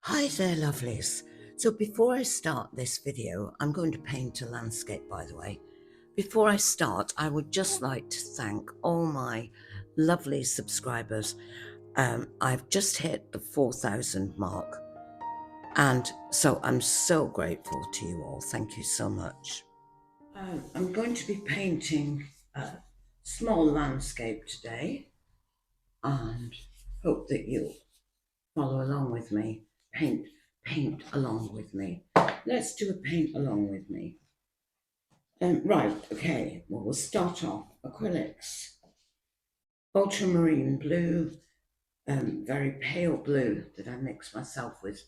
Hi there, lovelies. So before I start this video, I'm going to paint a landscape, by the way. Before I start, I would just like to thank all my lovely subscribers. I've just hit the 4,000 mark, and so I'm so grateful to you all. Thank you so much. I'm going to be painting a small landscape today, and hope that you'll follow along with me. Paint along with me. Let's do a paint along with me. Right, okay, well, we'll start off. Acrylics, ultramarine blue, very pale blue that I mix myself with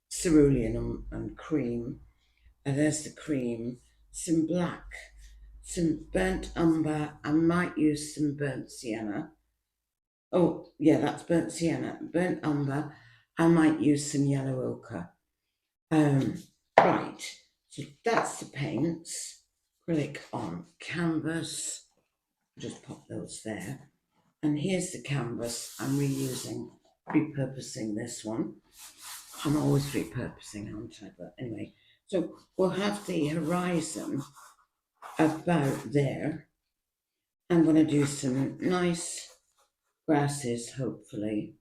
cerulean and cream. And there's the cream, some black, some burnt umber. I might use some burnt sienna. Oh, yeah, that's burnt sienna. Burnt umber. I might use some yellow ochre. Right, so that's the paints. Acrylic on canvas. Just pop those there. And here's the canvas. I'm repurposing this one. I'm always repurposing, aren't I? But anyway, so we'll have the horizon about there. I'm going to do some nice grasses, hopefully.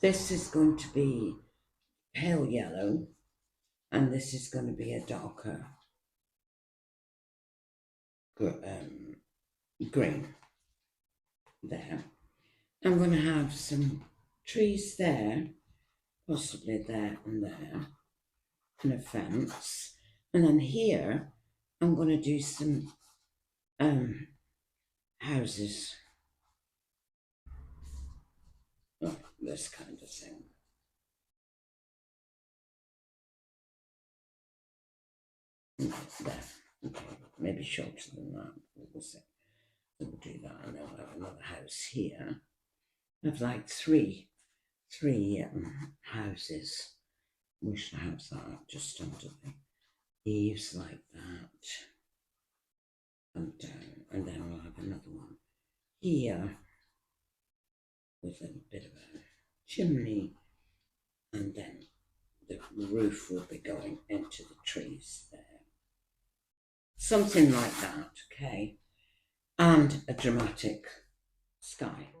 This is going to be pale yellow, and this is going to be a darker green there. I'm going to have some trees there, possibly there, and a fence. And then here, I'm going to do some houses, like this kind of thing. There, okay, maybe shorter than that. We'll see. So we'll do that, and then we'll have another house here. I have like three houses. Wish to have that just under the eaves like that, and down, and then we'll have another one here with a bit of a chimney, and then the roof will be going into the trees there. Something like that, okay? And a dramatic sky.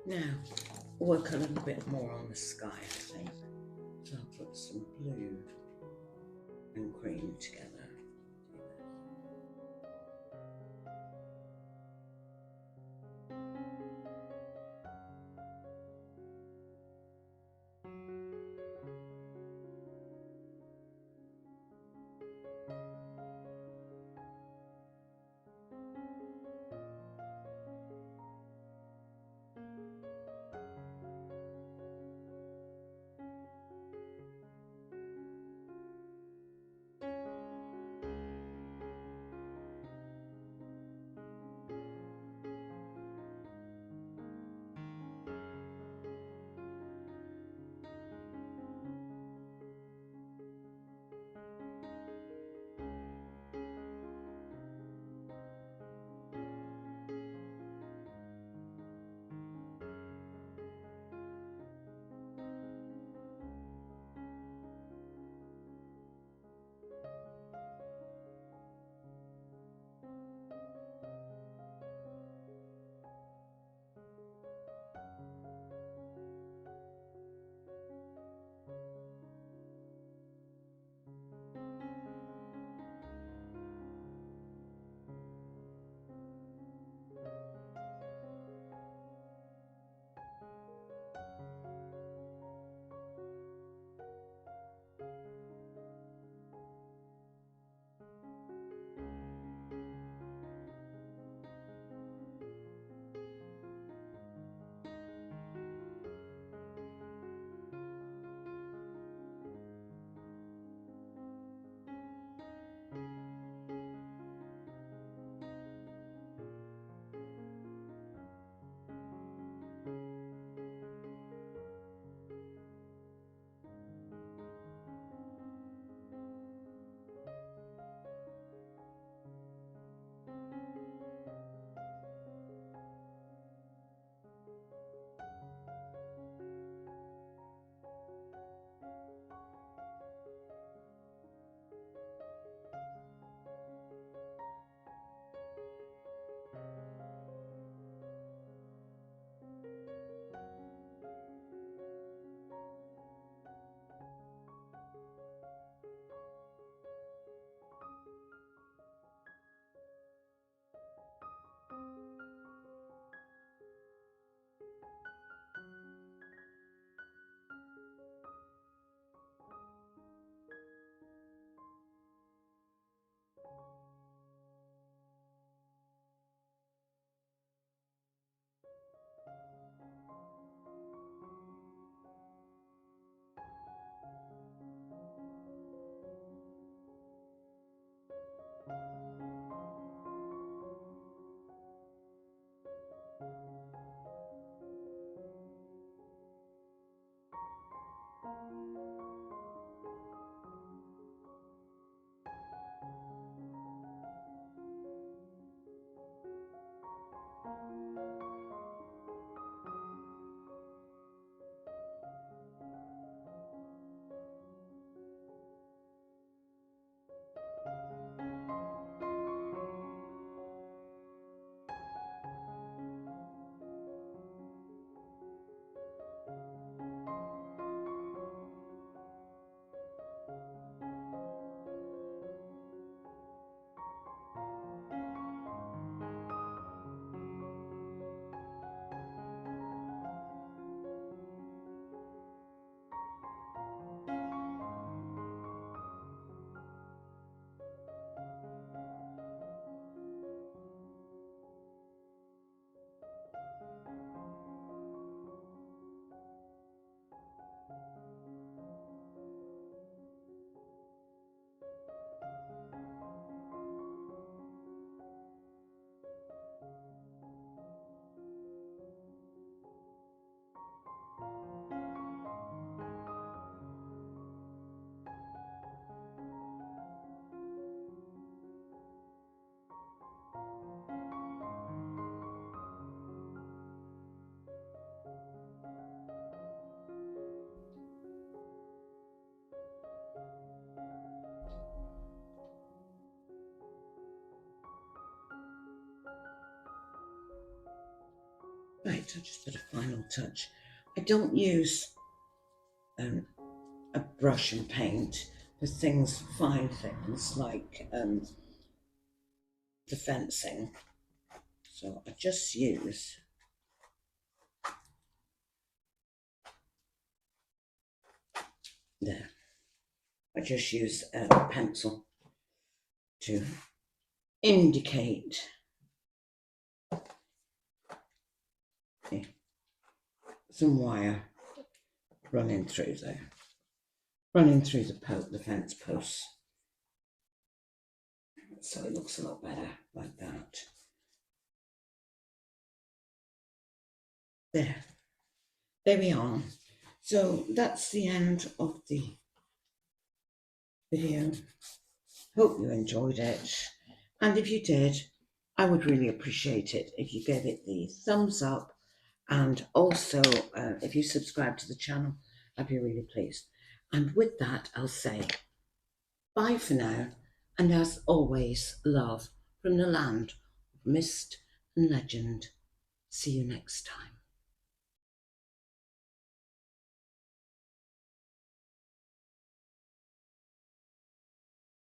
Now, work a little bit more on the sky, I think. So I'll put some blue and green together. Right, I'll just put a final touch. I don't use a brush and paint for things, fine things like the fencing. So I just use there. I just use a pencil to indicate some wire running through there, running through the fence posts. So it looks a lot better like that. There we are. So that's the end of the video. Hope you enjoyed it. And if you did, I would really appreciate it if you gave it the thumbs up. And also, if you subscribe to the channel, I'd be really pleased. And with that, I'll say bye for now. And as always, love from the land of mist and legend. See you next time.